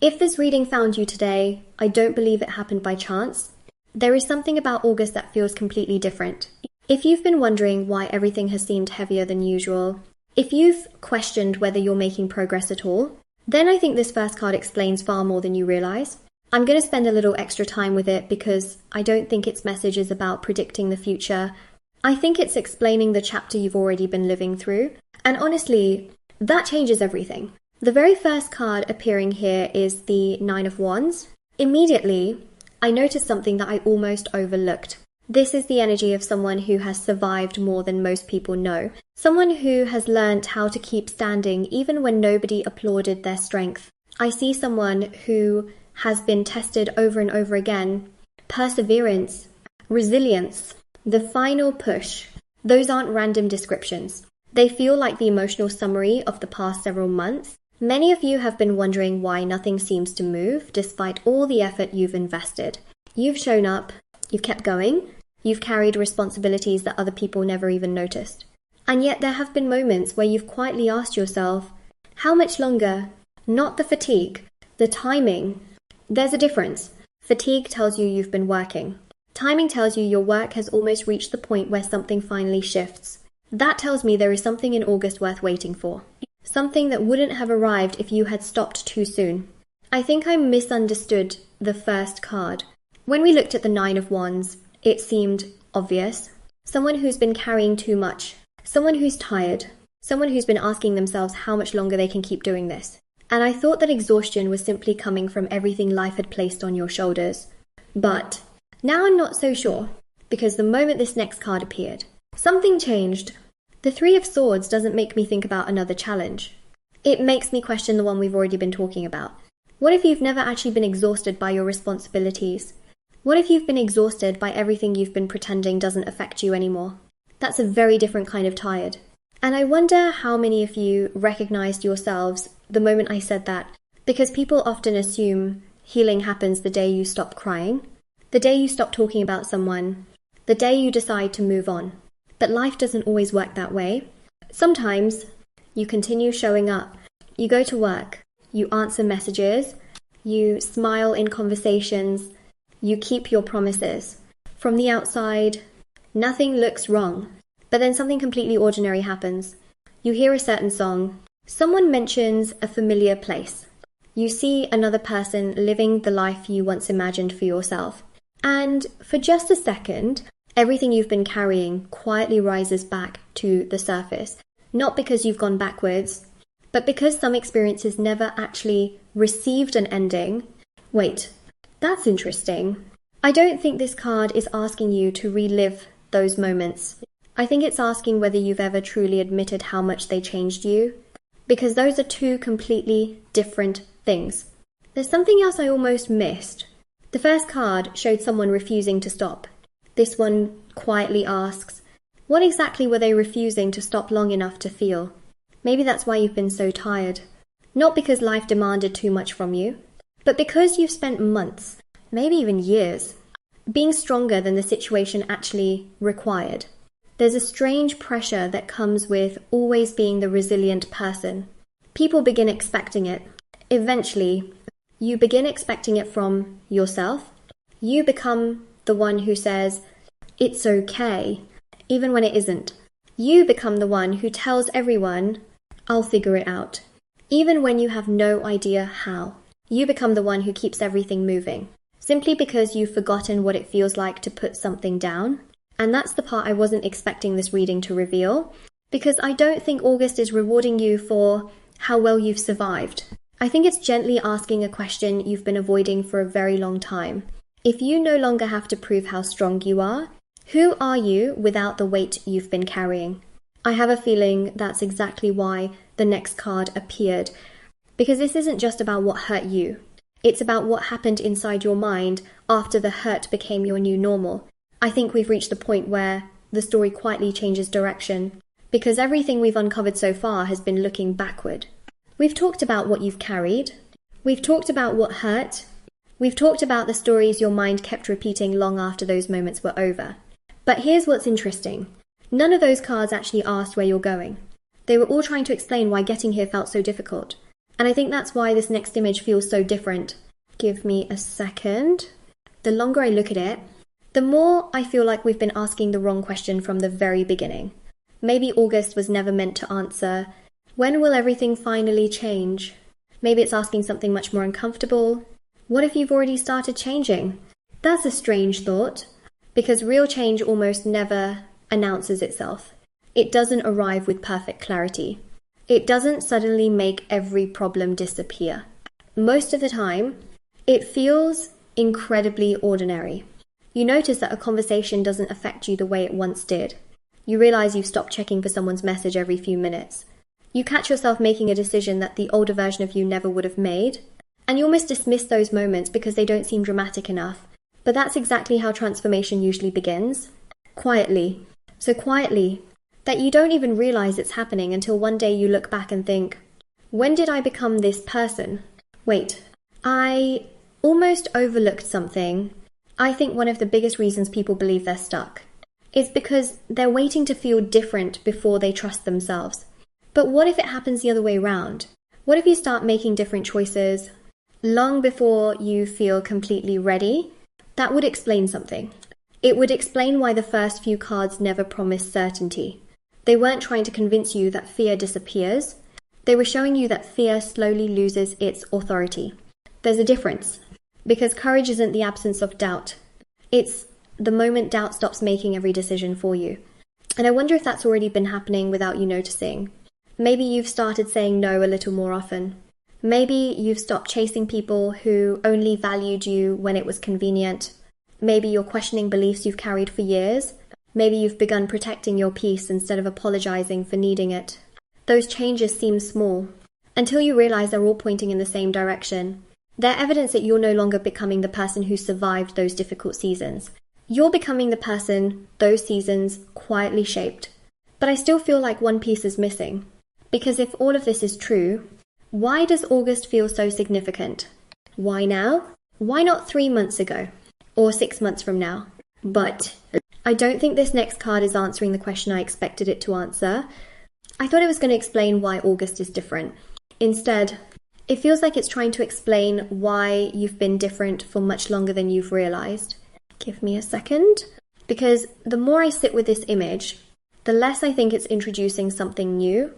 If this reading found you today, I don't believe it happened by chance. There is something about August that feels completely different. If you've been wondering why everything has seemed heavier than usual, if you've questioned whether you're making progress at all, then I think this first card explains far more than you realize. I'm going to spend a little extra time with it because I don't think its message is about predicting the future. I think it's explaining the chapter you've already been living through. And honestly, that changes everything. The very first card appearing here is the Nine of Wands. Immediately, I noticed something that I almost overlooked. This is the energy of someone who has survived more than most people know. Someone who has learned how to keep standing even when nobody applauded their strength. I see someone who has been tested over and over again. Perseverance, resilience, the final push. Those aren't random descriptions. They feel like the emotional summary of the past several months. Many of you have been wondering why nothing seems to move despite all the effort you've invested. You've shown up, you've kept going, you've carried responsibilities that other people never even noticed. And yet there have been moments where you've quietly asked yourself, how much longer? Not the fatigue, the timing. There's a difference. Fatigue tells you you've been working. Timing tells you your work has almost reached the point where something finally shifts. That tells me there is something in August worth waiting for. Something that wouldn't have arrived if you had stopped too soon. I think I misunderstood the first card. When we looked at the Nine of Wands, it seemed obvious. Someone who's been carrying too much. Someone who's tired. Someone who's been asking themselves how much longer they can keep doing this. And I thought that exhaustion was simply coming from everything life had placed on your shoulders. But now I'm not so sure, because the moment this next card appeared, something changed. The Three of Swords doesn't make me think about another challenge. It makes me question the one we've already been talking about. What if you've never actually been exhausted by your responsibilities? What if you've been exhausted by everything you've been pretending doesn't affect you anymore? That's a very different kind of tired. And I wonder how many of you recognized yourselves the moment I said that, because people often assume healing happens the day you stop crying, the day you stop talking about someone, the day you decide to move on. But life doesn't always work that way. Sometimes you continue showing up. You go to work. You answer messages. You smile in conversations. You keep your promises. From the outside, nothing looks wrong. But then something completely ordinary happens. You hear a certain song. Someone mentions a familiar place. You see another person living the life you once imagined for yourself. And for just a second, everything you've been carrying quietly rises back to the surface. Not because you've gone backwards, but because some experiences never actually received an ending. Wait, that's interesting. I don't think this card is asking you to relive those moments. I think it's asking whether you've ever truly admitted how much they changed you. Because those are two completely different things. There's something else I almost missed. The first card showed someone refusing to stop. This one quietly asks, what exactly were they refusing to stop long enough to feel? Maybe that's why you've been so tired. Not because life demanded too much from you, but because you've spent months, maybe even years, being stronger than the situation actually required. There's a strange pressure that comes with always being the resilient person. People begin expecting it. Eventually, you begin expecting it from yourself. You become the one who says, it's okay, even when it isn't. You become the one who tells everyone, I'll figure it out, even when you have no idea how. You become the one who keeps everything moving, simply because you've forgotten what it feels like to put something down. And that's the part I wasn't expecting this reading to reveal, because I don't think August is rewarding you for how well you've survived. I think it's gently asking a question you've been avoiding for a very long time. If you no longer have to prove how strong you are, who are you without the weight you've been carrying? I have a feeling that's exactly why the next card appeared, because this isn't just about what hurt you. It's about what happened inside your mind after the hurt became your new normal. I think we've reached the point where the story quietly changes direction, because everything we've uncovered so far has been looking backward. We've talked about what you've carried. We've talked about what hurt. We've talked about the stories your mind kept repeating long after those moments were over. But here's what's interesting. None of those cards actually asked where you're going. They were all trying to explain why getting here felt so difficult. And I think that's why this next image feels so different. Give me a second. The longer I look at it, the more I feel like we've been asking the wrong question from the very beginning. Maybe August was never meant to answer, when will everything finally change? Maybe it's asking something much more uncomfortable. What if you've already started changing? That's a strange thought, because real change almost never announces itself. It doesn't arrive with perfect clarity. It doesn't suddenly make every problem disappear. Most of the time, it feels incredibly ordinary. You notice that a conversation doesn't affect you the way it once did. You realize you've stopped checking for someone's message every few minutes. You catch yourself making a decision that the older version of you never would have made, and you almost dismiss those moments because they don't seem dramatic enough. But that's exactly how transformation usually begins. Quietly. So quietly that you don't even realize it's happening until one day you look back and think, when did I become this person? Wait, I almost overlooked something. I think one of the biggest reasons people believe they're stuck is because they're waiting to feel different before they trust themselves. But what if it happens the other way around? What if you start making different choices long before you feel completely ready? That would explain something. It would explain why the first few cards never promised certainty. They weren't trying to convince you that fear disappears. They were showing you that fear slowly loses its authority. There's a difference, because courage isn't the absence of doubt. It's the moment doubt stops making every decision for you. And I wonder if that's already been happening without you noticing. Maybe you've started saying no a little more often. Maybe you've stopped chasing people who only valued you when it was convenient. Maybe you're questioning beliefs you've carried for years. Maybe you've begun protecting your peace instead of apologizing for needing it. Those changes seem small, until you realize they're all pointing in the same direction. They're evidence that you're no longer becoming the person who survived those difficult seasons. You're becoming the person those seasons quietly shaped. But I still feel like one piece is missing. Because if all of this is true, why does August feel so significant? Why now? Why not 3 months ago? Or 6 months from now? But I don't think this next card is answering the question I expected it to answer. I thought it was going to explain why August is different. Instead, it feels like it's trying to explain why you've been different for much longer than you've realized. Give me a second. Because the more I sit with this image, the less I think it's introducing something new.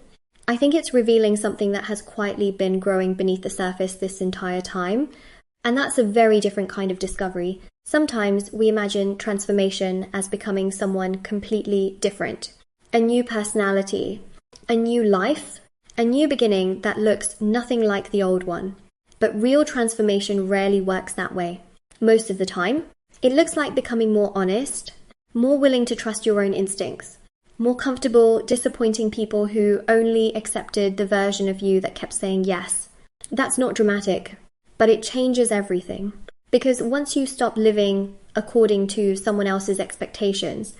I think it's revealing something that has quietly been growing beneath the surface this entire time. And that's a very different kind of discovery. Sometimes we imagine transformation as becoming someone completely different. A new personality, a new life, a new beginning that looks nothing like the old one. But real transformation rarely works that way. Most of the time, it looks like becoming more honest, more willing to trust your own instincts, more comfortable disappointing people who only accepted the version of you that kept saying yes. That's not dramatic, but it changes everything. Because once you stop living according to someone else's expectations,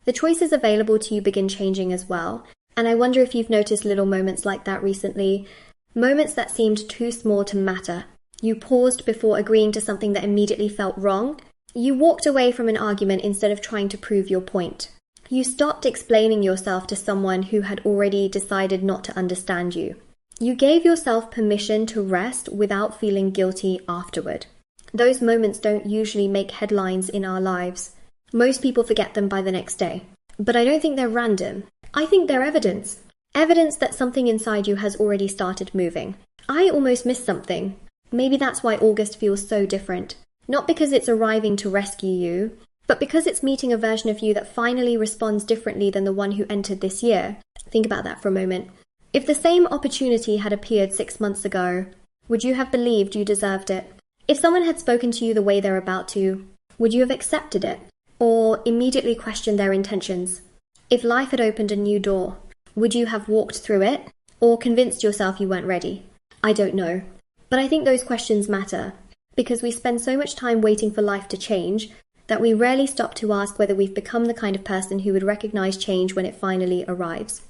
the choices available to you begin changing as well. And I wonder if you've noticed little moments like that recently, moments that seemed too small to matter. You paused before agreeing to something that immediately felt wrong. You walked away from an argument instead of trying to prove your point. You stopped explaining yourself to someone who had already decided not to understand you. You gave yourself permission to rest without feeling guilty afterward. Those moments don't usually make headlines in our lives. Most people forget them by the next day. But I don't think they're random. I think they're evidence. Evidence that something inside you has already started moving. I almost missed something. Maybe that's why August feels so different. Not because it's arriving to rescue you, but because it's meeting a version of you that finally responds differently than the one who entered this year. Think about that for a moment. If the same opportunity had appeared 6 months ago, would you have believed you deserved it? If someone had spoken to you the way they're about to, would you have accepted it? Or immediately questioned their intentions? If life had opened a new door, would you have walked through it? Or convinced yourself you weren't ready? I don't know. But I think those questions matter, because we spend so much time waiting for life to change that we rarely stop to ask whether we've become the kind of person who would recognize change when it finally arrives.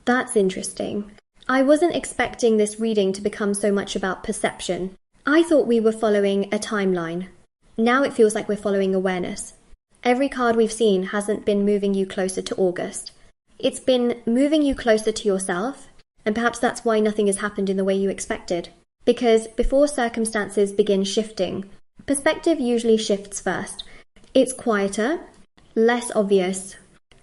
That's interesting. I wasn't expecting this reading to become so much about perception. I thought we were following a timeline. Now it feels like we're following awareness. Every card we've seen hasn't been moving you closer to August. It's been moving you closer to yourself, and perhaps that's why nothing has happened in the way you expected. because before circumstances begin shifting, perspective usually shifts first. It's quieter, less obvious,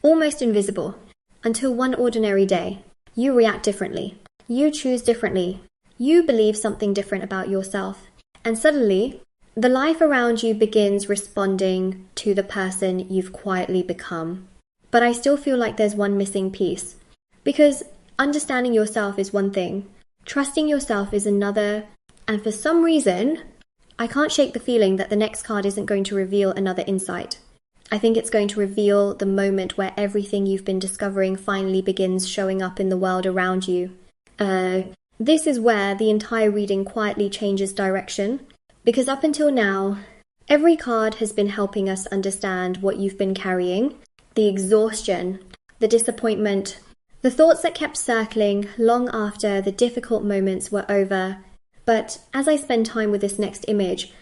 almost invisible, until one ordinary day, you react differently, you choose differently, you believe something different about yourself, and suddenly, the life around you begins responding to the person you've quietly become. But I still feel like there's one missing piece, because understanding yourself is one thing, trusting yourself is another, and for some reason, I can't shake the feeling that the next card isn't going to reveal another insight. I think it's going to reveal the moment where everything you've been discovering finally begins showing up in the world around you. This is where the entire reading quietly changes direction, because up until now, every card has been helping us understand what you've been carrying, the exhaustion, the disappointment, the thoughts that kept circling long after the difficult moments were over. But as I spend time with this next image,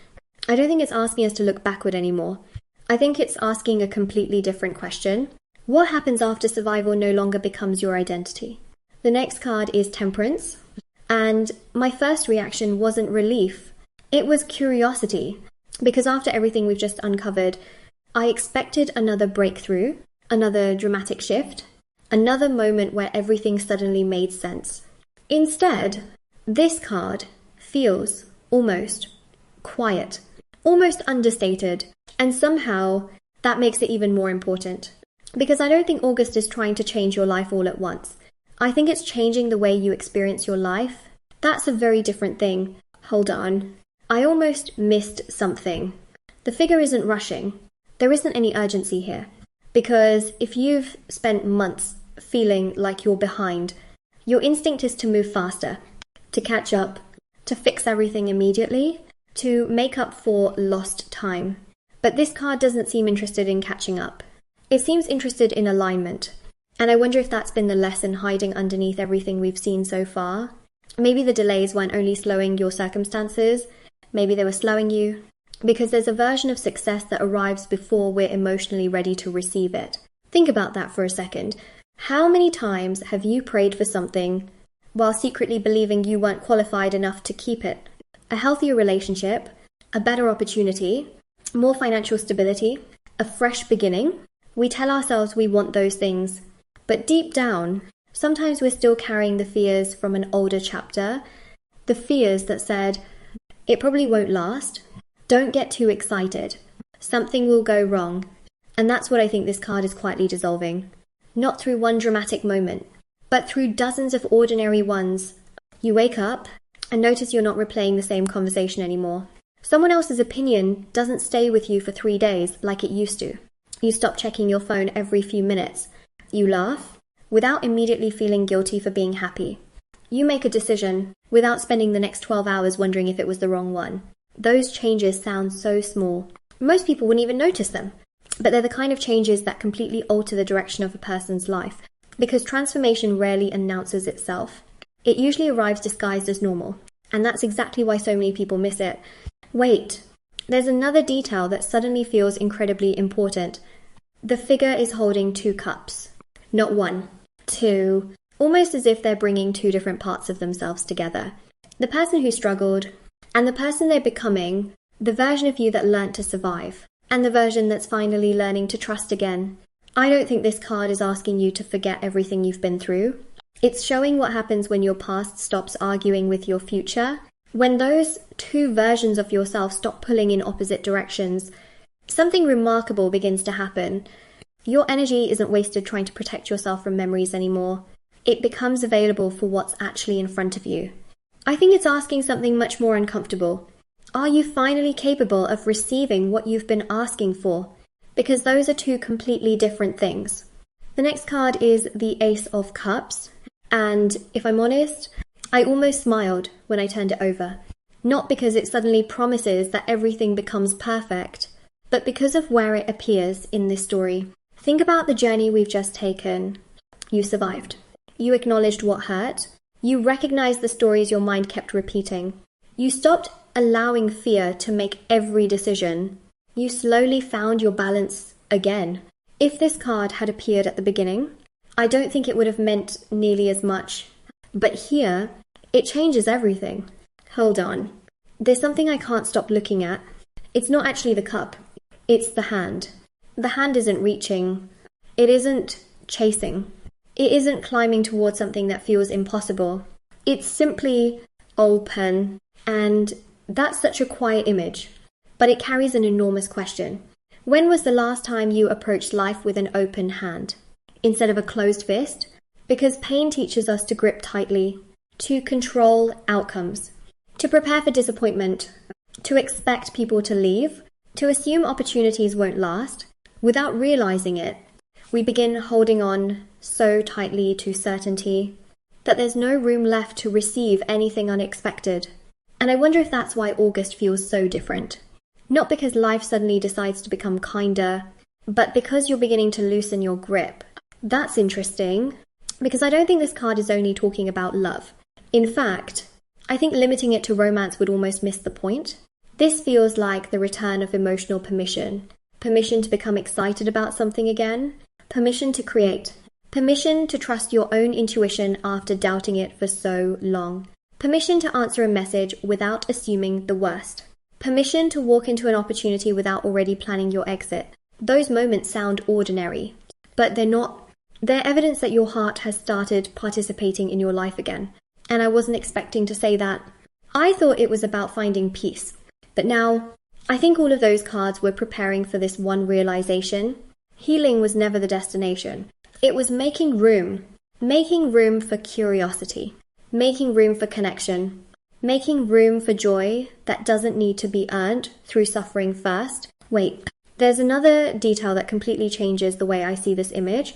I don't think it's asking us to look backward anymore. I think it's asking a completely different question. What happens after survival no longer becomes your identity? The next card is Temperance, and my first reaction wasn't relief. It was curiosity, because after everything we've just uncovered, I expected another breakthrough, another dramatic shift, another moment where everything suddenly made sense. Instead, this card feels almost quiet, almost understated, and somehow that makes it even more important. Because I don't think August is trying to change your life all at once. I think it's changing the way you experience your life. That's a very different thing. Hold on. I almost missed something. The figure isn't rushing. There isn't any urgency here. Because if you've spent months feeling like you're behind, your instinct is to move faster, to catch up, to fix everything immediately, to make up for lost time. But this card doesn't seem interested in catching up. It seems interested in alignment. And I wonder if that's been the lesson hiding underneath everything we've seen so far. Maybe the delays weren't only slowing your circumstances, maybe they were slowing you, because there's a version of success that arrives before we're emotionally ready to receive it. Think about that for a second. How many times have you prayed for something while secretly believing you weren't qualified enough to keep it? A healthier relationship, a better opportunity, more financial stability, a fresh beginning. We tell ourselves we want those things, but deep down, sometimes we're still carrying the fears from an older chapter, the fears that said, it probably won't last, don't get too excited, something will go wrong. And that's what I think this card is quietly dissolving. Not through one dramatic moment, but through dozens of ordinary ones. You wake up and notice you're not replaying the same conversation anymore. Someone else's opinion doesn't stay with you for 3 days like it used to. You stop checking your phone every few minutes. You laugh without immediately feeling guilty for being happy. You make a decision without spending the next 12 hours wondering if it was the wrong one. Those changes sound so small. Most people wouldn't even notice them. But they're the kind of changes that completely alter the direction of a person's life, because transformation rarely announces itself. It usually arrives disguised as normal, and that's exactly why so many people miss it. Wait, there's another detail that suddenly feels incredibly important. The figure is holding 2 cups. Not 1, 2, almost as if they're bringing 2 different parts of themselves together. The person who struggled, and the person they're becoming, the version of you that learnt to survive, and the version that's finally learning to trust again. I don't think this card is asking you to forget everything you've been through. It's showing what happens when your past stops arguing with your future. When those 2 versions of yourself stop pulling in opposite directions, something remarkable begins to happen. Your energy isn't wasted trying to protect yourself from memories anymore. It becomes available for what's actually in front of you. I think it's asking something much more uncomfortable. Are you finally capable of receiving what you've been asking for? Because those are 2 completely different things. The next card is the Ace of Cups, and if I'm honest, I almost smiled when I turned it over. Not because it suddenly promises that everything becomes perfect, but because of where it appears in this story. Think about the journey we've just taken. You survived. You acknowledged what hurt. You recognized the stories your mind kept repeating. You stopped allowing fear to make every decision. You slowly found your balance again. If this card had appeared at the beginning, I don't think it would have meant nearly as much. But here, it changes everything. Hold on. There's something I can't stop looking at. It's not actually the cup. It's the hand. The hand isn't reaching. It isn't chasing. It isn't climbing towards something that feels impossible. It's simply open. And that's such a quiet image. But it carries an enormous question. When was the last time you approached life with an open hand instead of a closed fist? Because pain teaches us to grip tightly, to control outcomes, to prepare for disappointment, to expect people to leave, to assume opportunities won't last. Without realizing it, we begin holding on so tightly to certainty that there's no room left to receive anything unexpected. And I wonder if that's why August feels so different. Not because life suddenly decides to become kinder, but because you're beginning to loosen your grip. That's interesting, because I don't think this card is only talking about love. In fact, I think limiting it to romance would almost miss the point. This feels like the return of emotional permission. Permission to become excited about something again. Permission to create. Permission to trust your own intuition after doubting it for so long. Permission to answer a message without assuming the worst. Permission to walk into an opportunity without already planning your exit. Those moments sound ordinary, but they're not. They're evidence that your heart has started participating in your life again. And I wasn't expecting to say that. I thought it was about finding peace. But now, I think all of those cards were preparing for this one realization. Healing was never the destination. It was making room for curiosity, making room for connection, making room for joy that doesn't need to be earned through suffering first. Wait, there's another detail that completely changes the way I see this image.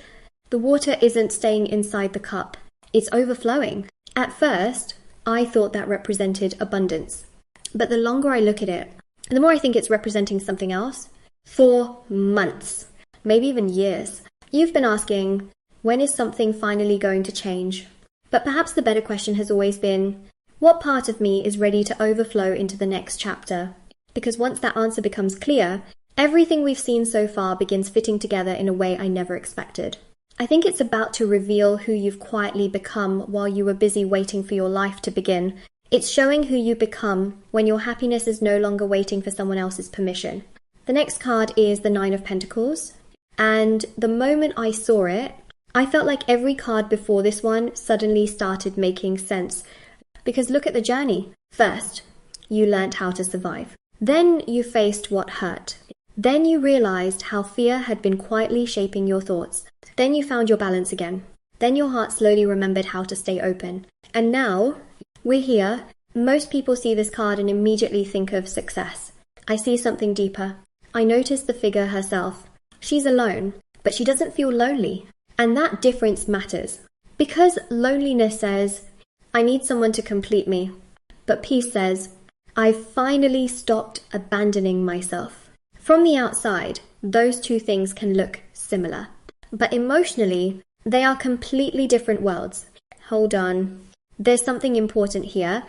The water isn't staying inside the cup. It's overflowing. At first, I thought that represented abundance. But the longer I look at it, the more I think it's representing something else. For months, maybe even years, you've been asking, when is something finally going to change? But perhaps the better question has always been, what part of me is ready to overflow into the next chapter? Because once that answer becomes clear, everything we've seen so far begins fitting together in a way I never expected. I think it's about to reveal who you've quietly become while you were busy waiting for your life to begin. It's showing who you become when your happiness is no longer waiting for someone else's permission. The next card is the Nine of Pentacles. And the moment I saw it, I felt like every card before this one suddenly started making sense. Because look at the journey. First, you learnt how to survive. Then you faced what hurt. Then you realized how fear had been quietly shaping your thoughts. Then you found your balance again. Then your heart slowly remembered how to stay open. And now, we're here. Most people see this card and immediately think of success. I see something deeper. I notice the figure herself. She's alone, but she doesn't feel lonely. And that difference matters. Because loneliness says, I need someone to complete me. But peace says, I've finally stopped abandoning myself. From the outside, those two things can look similar. But emotionally, they are completely different worlds. Hold on. There's something important here.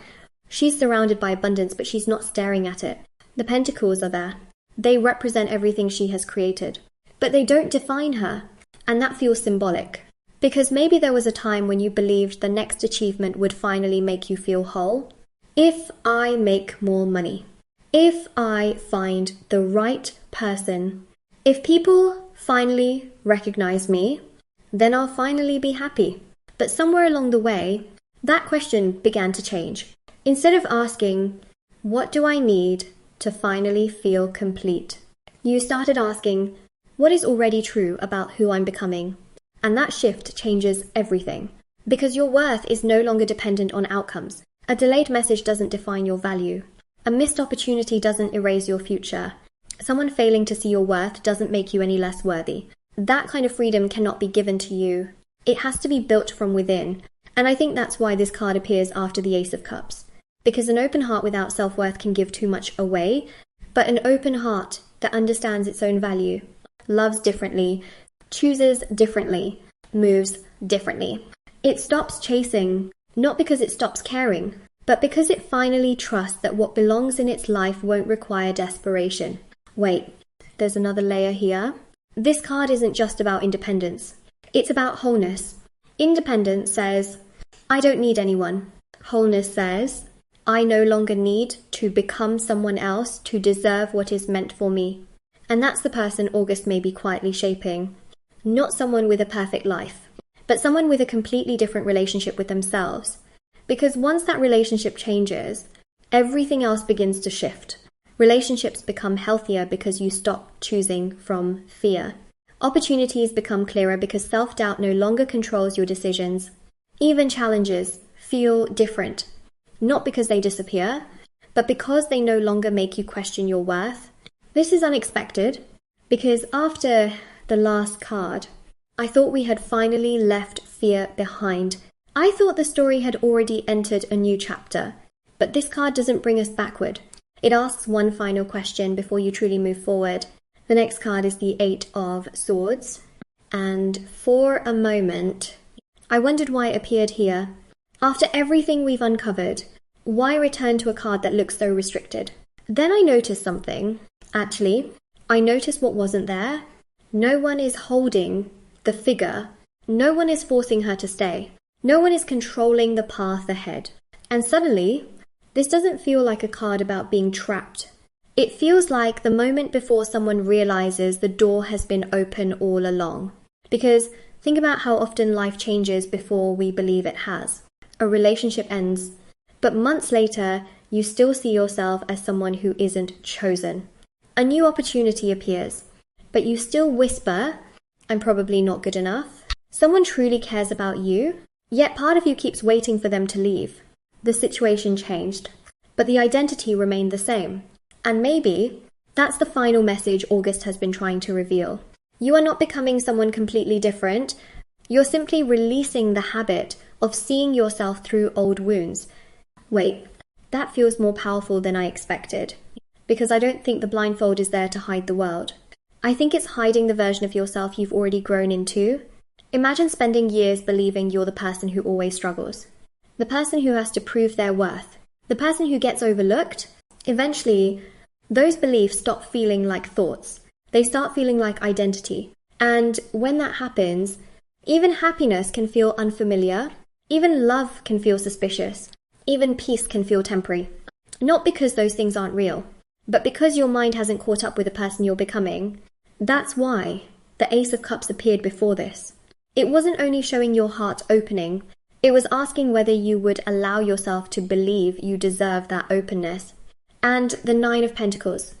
She's surrounded by abundance, but she's not staring at it. The pentacles are there. They represent everything she has created. But they don't define her. And that feels symbolic. Because maybe there was a time when you believed the next achievement would finally make you feel whole. If I make more money. If I find the right person. If people finally recognize me, then I'll finally be happy. But somewhere along the way, that question began to change. Instead of asking, what do I need to finally feel complete? You started asking, what is already true about who I'm becoming? And that shift changes everything. Because your worth is no longer dependent on outcomes. A delayed message doesn't define your value. A missed opportunity doesn't erase your future. Someone failing to see your worth doesn't make you any less worthy. That kind of freedom cannot be given to you. It has to be built from within. And I think that's why this card appears after the Ace of Cups. Because an open heart without self-worth can give too much away. But an open heart that understands its own value, loves differently, chooses differently, moves differently. It stops chasing, not because it stops caring, but because it finally trusts that what belongs in its life won't require desperation. Wait, there's another layer here. This card isn't just about independence. It's about wholeness. Independence says, I don't need anyone. Wholeness says, I no longer need to become someone else to deserve what is meant for me. And that's the person August may be quietly shaping. Not someone with a perfect life, but someone with a completely different relationship with themselves. Because once that relationship changes, everything else begins to shift. Relationships become healthier because you stop choosing from fear. Opportunities become clearer because self-doubt no longer controls your decisions. Even challenges feel different, not because they disappear, but because they no longer make you question your worth. This is unexpected, because after the last card, I thought we had finally left fear behind. I thought the story had already entered a new chapter, but this card doesn't bring us backward. It asks one final question before you truly move forward. The next card is the Eight of Swords, and for a moment, I wondered why it appeared here. After everything we've uncovered, why return to a card that looks so restricted? Then I noticed something. Actually, I noticed what wasn't there. No one is holding the figure. No one is forcing her to stay. No one is controlling the path ahead. And suddenly, this doesn't feel like a card about being trapped. It feels like the moment before someone realizes the door has been open all along. Because think about how often life changes before we believe it has. A relationship ends, but months later, you still see yourself as someone who isn't chosen. A new opportunity appears, but you still whisper, "I'm probably not good enough." Someone truly cares about you, yet part of you keeps waiting for them to leave. The situation changed, but the identity remained the same. And maybe that's the final message August has been trying to reveal. You are not becoming someone completely different. You're simply releasing the habit of seeing yourself through old wounds. Wait, that feels more powerful than I expected, because I don't think the blindfold is there to hide the world. I think it's hiding the version of yourself you've already grown into. Imagine spending years believing you're the person who always struggles, the person who has to prove their worth, the person who gets overlooked. Eventually, those beliefs stop feeling like thoughts. They start feeling like identity. And when that happens, even happiness can feel unfamiliar. Even love can feel suspicious. Even peace can feel temporary. Not because those things aren't real, but because your mind hasn't caught up with the person you're becoming. That's why the Ace of Cups appeared before this. It wasn't only showing your heart opening, it was asking whether you would allow yourself to believe you deserve that openness. And the Nine of Pentacles.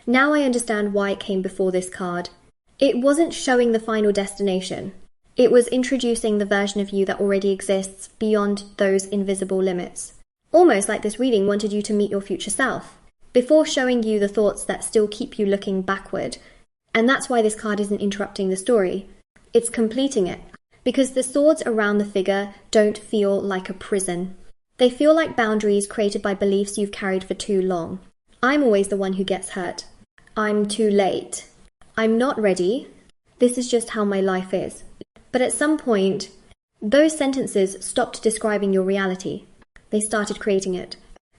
Now I understand why it came before this card. It wasn't showing the final destination. It was introducing the version of you that already exists beyond those invisible limits. Almost like this reading wanted you to meet your future self, before showing you the thoughts that still keep you looking backward. And that's why this card isn't interrupting the story. It's completing it. Because the swords around the figure don't feel like a prison. They feel like boundaries created by beliefs you've carried for too long. I'm always the one who gets hurt. I'm too late. I'm not ready. This is just how my life is. But at some point, those sentences stopped describing your reality. They started creating it.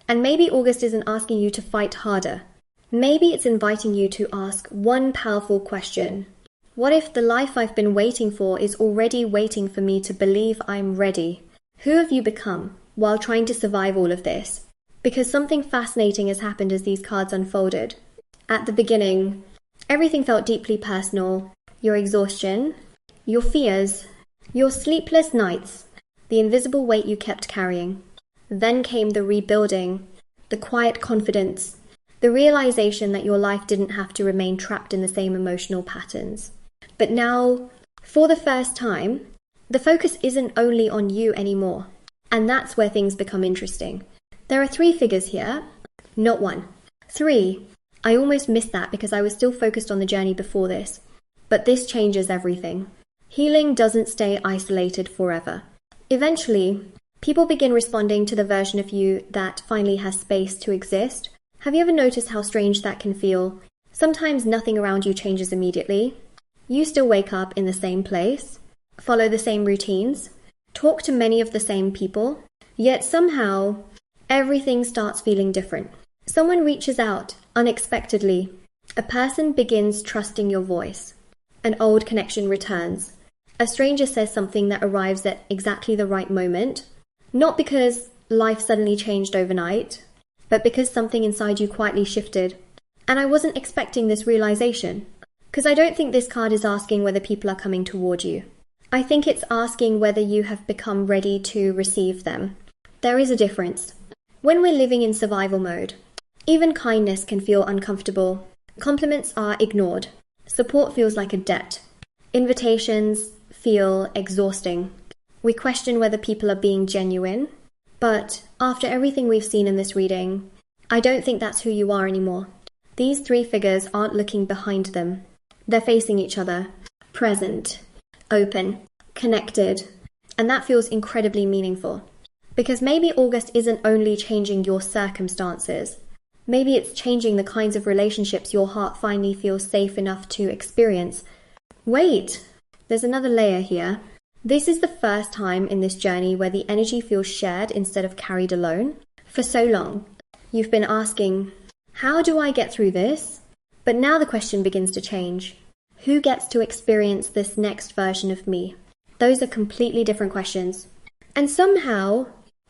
And maybe August isn't asking you to fight harder. Maybe it's inviting you to ask one powerful question. What if the life I've been waiting for is already waiting for me to believe I'm ready? Who have you become while trying to survive all of this? Because something fascinating has happened as these cards unfolded. At the beginning, everything felt deeply personal. Your exhaustion, your fears, your sleepless nights, the invisible weight you kept carrying. Then came the rebuilding, the quiet confidence, the realization that your life didn't have to remain trapped in the same emotional patterns. But now, for the first time, the focus isn't only on you anymore. And that's where things become interesting. There are 3 figures here, not 1. 3. I almost missed that because I was still focused on the journey before this. But this changes everything. Healing doesn't stay isolated forever. Eventually, people begin responding to the version of you that finally has space to exist. Have you ever noticed how strange that can feel? Sometimes nothing around you changes immediately. You still wake up in the same place, follow the same routines, talk to many of the same people, yet somehow everything starts feeling different. Someone reaches out unexpectedly. A person begins trusting your voice. An old connection returns. A stranger says something that arrives at exactly the right moment, not because life suddenly changed overnight, but because something inside you quietly shifted. And I wasn't expecting this realization, because I don't think this card is asking whether people are coming toward you. I think it's asking whether you have become ready to receive them. There is a difference. When we're living in survival mode, even kindness can feel uncomfortable. Compliments are ignored. Support feels like a debt. Invitations feel exhausting. We question whether people are being genuine. But after everything we've seen in this reading, I don't think that's who you are anymore. These three figures aren't looking behind them. They're facing each other, present, open, connected, and that feels incredibly meaningful. Because maybe August isn't only changing your circumstances. Maybe it's changing the kinds of relationships your heart finally feels safe enough to experience. Wait, there's another layer here. This is the first time in this journey where the energy feels shared instead of carried alone. For so long, you've been asking, how do I get through this? But now the question begins to change. Who gets to experience this next version of me? Those are completely different questions. And somehow,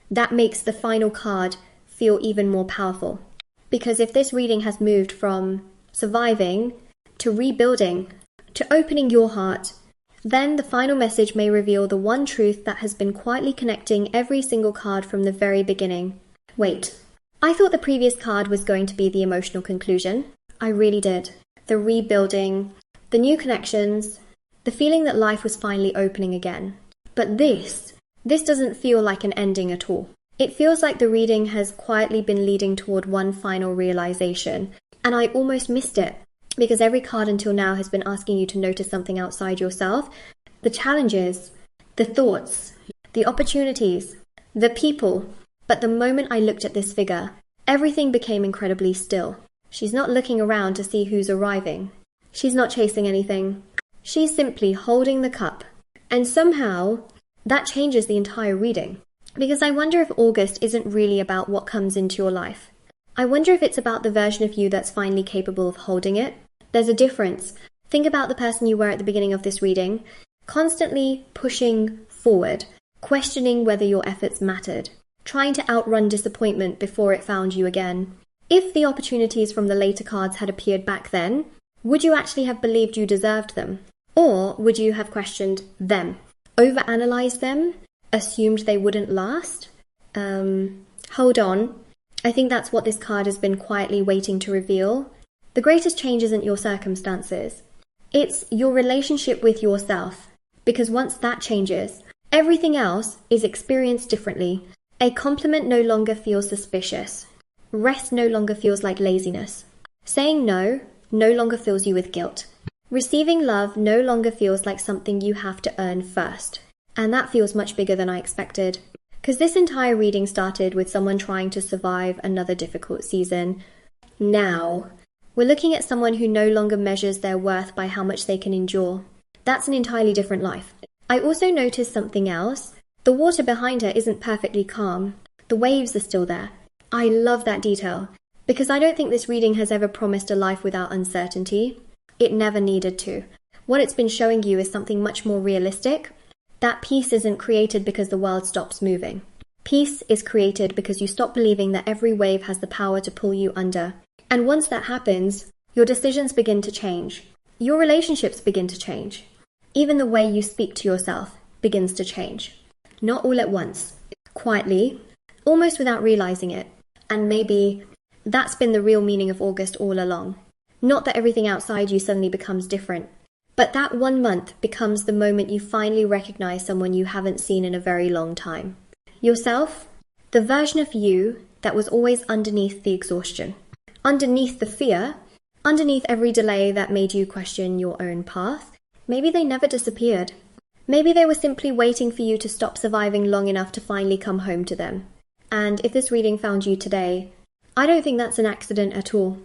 that makes the final card feel even more powerful. Because if this reading has moved from surviving to rebuilding to opening your heart, then the final message may reveal the one truth that has been quietly connecting every single card from the very beginning. Wait, I thought the previous card was going to be the emotional conclusion. I really did. The rebuilding, the new connections, the feeling that life was finally opening again. But this doesn't feel like an ending at all. It feels like the reading has quietly been leading toward one final realization, and I almost missed it, because every card until now has been asking you to notice something outside yourself. The challenges, the thoughts, the opportunities, the people. But the moment I looked at this figure, everything became incredibly still. She's not looking around to see who's arriving. She's not chasing anything. She's simply holding the cup. And somehow, that changes the entire reading. Because I wonder if August isn't really about what comes into your life. I wonder if it's about the version of you that's finally capable of holding it. There's a difference. Think about the person you were at the beginning of this reading, constantly pushing forward, questioning whether your efforts mattered, trying to outrun disappointment before it found you again. If the opportunities from the later cards had appeared back then, would you actually have believed you deserved them? Or would you have questioned them, overanalyzed them, assumed they wouldn't last? Hold on. I think that's what this card has been quietly waiting to reveal. The greatest change isn't your circumstances. It's your relationship with yourself. Because once that changes, everything else is experienced differently. A compliment no longer feels suspicious. Rest no longer feels like laziness. Saying no longer fills you with guilt. Receiving love no longer feels like something you have to earn first. And that feels much bigger than I expected. Because this entire reading started with someone trying to survive another difficult season. Now, we're looking at someone who no longer measures their worth by how much they can endure. That's an entirely different life. I also noticed something else. The water behind her isn't perfectly calm. The waves are still there. I love that detail. Because I don't think this reading has ever promised a life without uncertainty. It never needed to. What it's been showing you is something much more realistic. That peace isn't created because the world stops moving. Peace is created because you stop believing that every wave has the power to pull you under. And once that happens, your decisions begin to change. Your relationships begin to change. Even the way you speak to yourself begins to change. Not all at once. Quietly, almost without realizing it. And maybe that's been the real meaning of August all along. Not that everything outside you suddenly becomes different. But that 1 month becomes the moment you finally recognize someone you haven't seen in a very long time. Yourself, the version of you that was always underneath the exhaustion, underneath the fear, underneath every delay that made you question your own path. Maybe they never disappeared. Maybe they were simply waiting for you to stop surviving long enough to finally come home to them. And if this reading found you today, I don't think that's an accident at all.